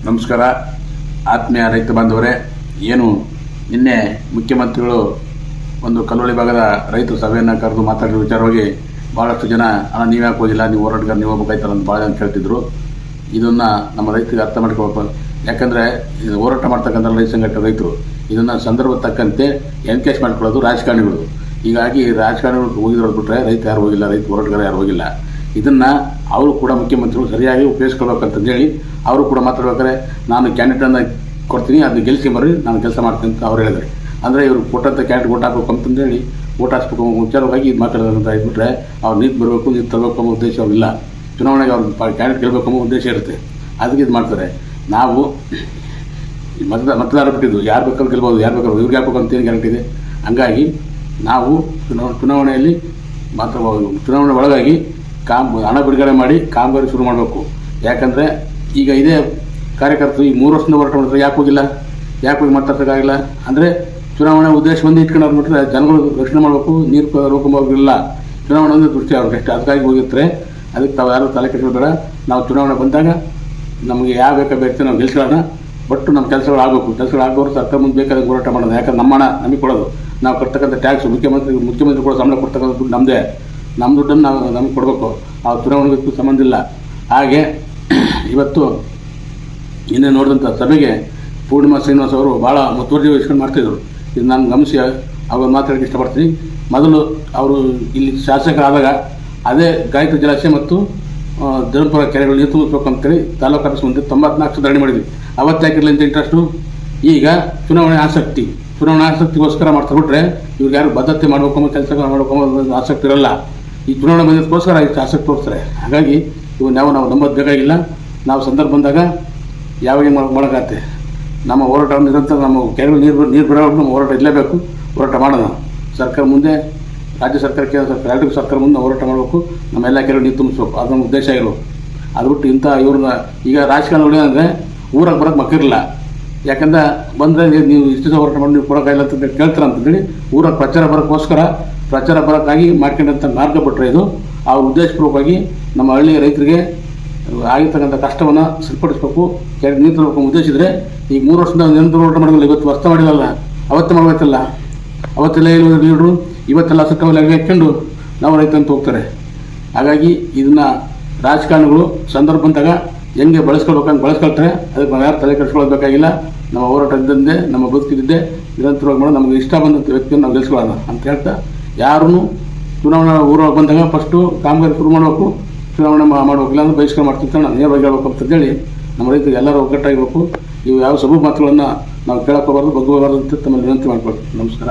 ನಮಸ್ಕಾರ ಆತ್ಮೀಯ ರೈತ ಬಾಂಧವರೇ. ಏನು ನಿನ್ನೆ ಮುಖ್ಯಮಂತ್ರಿಗಳು ಒಂದು ಕಲ್ಲೋಳಿ ಭಾಗದ ರೈತರ ಸಭೆಯನ್ನು ಕರೆದು ಮಾತಾಡಿದ ವಿಚಾರವಾಗಿ ಭಾಳಷ್ಟು ಜನ ನೀವು ಯಾಕೆ ಹೋಗಿಲ್ಲ, ನೀವು ಹೋರಾಟಗಾರ ನೀವು ಹೋಗ್ಬೇಕಾಯ್ತಲ್ಲ ಅಂತ ಭಾಳ ಜನ ಕೇಳ್ತಿದ್ರು. ಇದನ್ನು ನಮ್ಮ ರೈತರಿಗೆ ಅರ್ಥ ಮಾಡ್ಕೋಬೇಕು. ಯಾಕಂದರೆ ಇದು ಹೋರಾಟ ಮಾಡ್ತಕ್ಕಂಥ ರೈತ ಸಂಘಟನೆ ರೈತರು ಇದನ್ನು ಸಂದರ್ಭ ತಕ್ಕಂತೆ ಎನ್ಕೇಜ್ ಮಾಡ್ಕೊಳ್ಳೋದು ರಾಜಕಾರಣಿಗಳು. ಹೀಗಾಗಿ ರಾಜಕಾರಣಿಗಳು ಹೋಗಿದ್ರು ಬಿಟ್ಟರೆ ರೈತ ಯಾರು ಹೋಗಿಲ್ಲ, ರೈತ ಹೋರಾಟಗಾರ ಯಾರು ಹೋಗಿಲ್ಲ. ಇದನ್ನು ಅವರು ಕೂಡ ಮುಖ್ಯಮಂತ್ರಿಗಳು ಸರಿಯಾಗಿ ಉಪಯೋಗಿಸ್ಕೊಳ್ಬೇಕಂತಂದೇಳಿ ಅವರು ಕೂಡ ಮಾತಾಡ್ಬೇಕಾದ್ರೆ ನಾನು ಕ್ಯಾಂಡಿಡೇಟನ್ನು ಕೊಡ್ತೀನಿ, ಅದನ್ನ ಗೆಲ್ಸಿ ಬರ್ರಿ, ನಾನು ಕೆಲಸ ಮಾಡ್ತೀನಿ ಅಂತ ಅವ್ರು ಹೇಳಿದ್ದಾರೆ. ಅಂದರೆ ಇವರು ಕೊಟ್ಟಂಥ ಕ್ಯಾಂಡಿಡೇಟ್ ಓಟ್ ಹಾಕಬೇಕು ಅಂತಂದೇಳಿ ಓಟ್ ಹಾಕ್ಸ್ಬೇಕು ವಿಚಾರವಾಗಿ ಇದು ಮಾತಾಡೋದಂತ ಆಗಿಬಿಟ್ರೆ ಅವ್ರು ನೀರು ಬರಬೇಕು, ನೀರು ತರಬೇಕು ಅನ್ನೋ ಉದ್ದೇಶ ಅವ್ರಿಲ್ಲ. ಚುನಾವಣೆಗೆ ಅವ್ರು ಕ್ಯಾಂಡಿಡೇಟ್ ಗೆಲ್ಲಬೇಕು ಅನ್ನೋ ಉದ್ದೇಶ ಇರುತ್ತೆ, ಅದಕ್ಕೆ ಇದು ಮಾಡ್ತಾರೆ. ನಾವು ಮತದಾರ ಬಿಟ್ಟಿದ್ದು ಯಾರು ಬೇಕಾದ್ರೂ ಗೆಲ್ಬೋದು, ಯಾರು ಬೇಕಾದ್ರೂ ಇವ್ರಿಗೆ ಹಾಕ್ಬೇಕು ಅಂತ ಏನು ಗ್ಯಾರಂಟಿ ಇದೆ. ಹಂಗಾಗಿ ನಾವು ಚುನಾವಣೆಯಲ್ಲಿ ಮಾತ್ರ ಚುನಾವಣೆ ಒಳಗಾಗಿ ಹಣ ಬಿಡುಗಡೆ ಮಾಡಿ ಕಾಮಗಾರಿ ಶುರು ಮಾಡಬೇಕು. ಯಾಕಂದರೆ ಈಗ ಇದೇ ಕಾರ್ಯಕರ್ತರು ಈ 3 ವರ್ಷದಿಂದ ಹೋರಾಟ ಮಾಡಿದ್ರೆ ಯಾಕೆ ಹೋಗಿಲ್ಲ, ಯಾಕೆ ಹೋಗಿ ಮಾತಾಡ್ಸೋಕ್ಕಾಗಿಲ್ಲ ಅಂದರೆ ಚುನಾವಣೆ ಉದ್ದೇಶ ಒಂದು ಇಟ್ಕೊಂಡು ಬಿಟ್ಟರೆ ಜನಗಳು ರಕ್ಷಣೆ ಮಾಡಬೇಕು, ನೀರು ರೋಗಂಬೋಗಿಲ್ಲ. ಚುನಾವಣೆ ಒಂದು ದೃಷ್ಟಿ ಅವ್ರಿಗೆ ಅಷ್ಟೇ, ಅದಕ್ಕಾಗಿ ಹೋಗಿರ್ತಾರೆ. ಅದಕ್ಕೆ ತಾವು ಯಾರು ತಲೆ ಕೆಡಿಸ್ಬೇಡ. ನಾವು ಚುನಾವಣೆ ಬಂದಾಗ ನಮಗೆ ಯಾವ ಬೇಕಾ ನಾವು ಗೆಲ್ಸ್ಕೊಳ್ಳೋಣ, ಬಟ್ ನಮ್ಮ ಕೆಲಸಗಳು ಆಗಬೇಕು. ಕೆಲಸಗಳು ಆಗೋರು ಸರ್ಕಾರ ಮುಂದೆ ಬೇಕಾದ ಹೋರಾಟ ಮಾಡೋದು. ಯಾಕಂದ್ರೆ ನಮ್ಮ ಹಣ ನಮಗೆ ಕೊಡೋದು, ನಾವು ಕಟ್ತಕ್ಕಂಥ ಟ್ಯಾಕ್ಸು ಮುಖ್ಯಮಂತ್ರಿ ಕೂಡ ಸಂಬಳ ಕೊಡ್ತಕ್ಕಂಥ ದುಡ್ಡು ನಮ್ಮದೇ, ನಮ್ಮ ದುಡ್ಡನ್ನು ನಾವು ನಮಗೆ ಕೊಡಬೇಕು. ಆ ಚುನಾವಣೆಗೂ ಸಂಬಂಧ ಇಲ್ಲ. ಹಾಗೆ ಇವತ್ತು ಇನ್ನೇ ನೋಡಿದಂಥ ಸಭೆಗೆ ಪೂರ್ಣಿಮಾ ಶ್ರೀನಿವಾಸ್ ಅವರು ಭಾಳ ಮುತುವರ್ಜಿ ವಹಿಸ್ಕೊಂಡು ಮಾಡ್ತಿದ್ರು. ಇದು ನಾನು ಗಮನಿಸಿ ಅವ್ರು ಮಾತಾಡೋಕ್ಕೆ ಇಷ್ಟಪಡ್ತೀನಿ. ಮೊದಲು ಅವರು ಇಲ್ಲಿ ಶಾಸಕರಾದಾಗ ಅದೇ ಗಾಯತ್ರಿ ಜಲಾಶಯ ಮತ್ತು ಧರ್ಮಪುರ ಕೆರೆಗಳು ನೀರು ತುಂಬಿಸ್ಬೇಕು ಅಂತೇಳಿ ತಾಲೂಕು ಆಫೀಸ್ ಮುಂದೆ 94 ಧರಣಿ ಮಾಡಿದ್ವಿ. ಅವತ್ತು ಯಾಕಿರಲಿ ಅಂತ ಇಂಟ್ರೆಸ್ಟು. ಈಗ ಚುನಾವಣೆ ಆಸಕ್ತಿಗೋಸ್ಕರ ಮಾಡ್ತಾ ಬಿಟ್ರೆ ಇವ್ರಿಗೆ ಯಾರು ಬದ್ಧತೆ ಮಾಡಬೇಕು ಅನ್ನೋ ಕೆಲಸ ಮಾಡಬೇಕು ಅನ್ನೋ ಆಸಕ್ತಿ ಇರಲ್ಲ. ಈ ಚುನಾವಣೆ ಬಂದಿದ್ದಕ್ಕೋಸ್ಕರ ಇಷ್ಟು ಆಸಕ್ತಿ ತೋರಿಸ್ತಾರೆ. ಹಾಗಾಗಿ ನಾವು ನಂಬೋದು ಬೇಕಾಗಿಲ್ಲ. ನಾವು ಸಂದರ್ಭ ಬಂದಾಗ ಯಾವಾಗ ಮಾಡೋಕ್ಕಾಗತ್ತೆ. ನಮ್ಮ ಹೋರಾಟ ನಿರಂತರ ನಮ್ಮ ಕೆರೆಗಳು ನೀರು ಬರೋವರೆಗೂ ನಮ್ಮ ಹೋರಾಟ ಇರಲೇಬೇಕು. ಹೋರಾಟ ಮಾಡೋಣ. ಸರ್ಕಾರ ಮುಂದೆ, ರಾಜ್ಯ ಸರ್ಕಾರ, ಕೇಂದ್ರ ಸರ್ಕಾರ ಎರಡೂ ಸರ್ಕಾರ ಮುಂದೆ ಹೋರಾಟ ಮಾಡಬೇಕು. ನಮ್ಮೆಲ್ಲ ಕೆರೆಗಳು ನೀರು ತುಂಬಿಸ್ಬೇಕು, ಅದು ನಮ್ಮ ಉದ್ದೇಶ ಇರೋದು. ಅದು ಬಿಟ್ಟು ಇಂಥ ಇವ್ರನ್ನ ಈಗ ರಾಜಕಾರಣಿಗಳು ಅಂದರೆ ಊರಾಗ ಬರೋಕ್ಕೆ ಮಕ್ಕಿರಲ್ಲ. ಯಾಕಂದ್ರೆ ಬಂದರೆ ನೀವು ಇಷ್ಟು ಹೋರಾಟ ಮಾಡಿ ನೀವು ಕೊಡೋಕ್ಕಾಗಿಲ್ಲ ಅಂತ ಕೇಳ್ತಾರೆ ಅಂತಂದೇಳಿ ಊರಾಗ ಪ್ರಚಾರ ಬರೋಕ್ಕಾಗಿ ಮಾಡ್ಕೊಂಡಂಥ ಮಾರ್ಗ ಬಿಟ್ಟರೆ ಇದು ಅವ್ರ ಉದ್ದೇಶಪೂರ್ವಕವಾಗಿ ನಮ್ಮ ಹಳ್ಳಿಯ ರೈತರಿಗೆ ಆಗಿರ್ತಕ್ಕಂಥ ಕಷ್ಟವನ್ನು ಸರಿಪಡಿಸ್ಬೇಕು, ನೀರು ತರಬೇಕು ಉದ್ದೇಶ ಇದ್ದರೆ ಈಗ 3 ವರ್ಷದಿಂದ ನಿರಂತರ ಹೋರಾಟ ಮಾಡೋದಿಲ್ಲ. ಇವತ್ತು ವರ್ಷ ಮಾಡಿರಲ್ಲ, ಅವತ್ತೇ ಮಾಡಬೇಕಲ್ಲ. ಅವತ್ತೆಲ್ಲ ಲೀಡ್ರು ಇವತ್ತೆಲ್ಲ ಸಕ್ಕವಲ್ಲಿ ಹಾಕ್ಕೊಂಡು ನಾವು ರೈತ ಅಂತ ಹೋಗ್ತಾರೆ. ಹಾಗಾಗಿ ಇದನ್ನು ರಾಜಕಾರಣಿಗಳು ಸಂದರ್ಭ ಬಂದಾಗ ಹೆಂಗೆ ಬಳಸ್ಕೊಳ್ಬೇಕಂತ ಬಳಸ್ಕೊಳ್ತಾರೆ. ಅದಕ್ಕೆ ನಾವು ಯಾರು ತಲೆ ಕೆಡಿಸ್ಕೊಳ್ಬೇಕಾಗಿಲ್ಲ. ನಮ್ಮ ಹೋರಾಟ ಇದ್ದಂತೆ, ನಮ್ಮ ಬದುಕಿದ್ದೆ ನಿರಂತರವಾಗಿ ಮಾಡೋದು. ನಮಗೆ ಇಷ್ಟ ಬಂದಂಥ ವ್ಯಕ್ತಿಯನ್ನು ನಾವು ಗೆಲ್ಸ್ಕೊಳ್ಳೋಣ ಅಂತ ಹೇಳ್ತಾ, ಯಾರೂ ಚುನಾವಣಾ ಊರೊಳಗೆ ಬಂದಾಗ ಫಸ್ಟು ಕಾಮಗಾರಿ ಶುರು ಮಾಡಬೇಕು, ಚುನಾವಣೆ ಮಾಡಬೇಕು. ಇಲ್ಲಾಂದ್ರೆ ಬಹಿಷ್ಕಾರ ಮಾಡ್ತಿರ್ತಾರೆ. ನಾನು ನೇರವಾಗಿ ಹೇಳ್ಬೇಕು ಅಂತೇಳಿ ನಮ್ಮ ರೈತರಿಗೆ ಎಲ್ಲರೂ ಒಗ್ಗಟ್ಟಾಗಿರ್ಬೇಕು. ಇವು ಯಾವ ಸಬೂಬು ಮಾತುಗಳನ್ನು ನಾವು ಕೇಳೋಕ್ಕೋಬಾರ್ದು, ಬಗ್ಗೋಬಾರ್ದು ಅಂತ ತಮ್ಮಲ್ಲಿ ವಿನಂತಿ ಮಾಡ್ಕೊಳ್ತೀವಿ. ನಮಸ್ಕಾರ.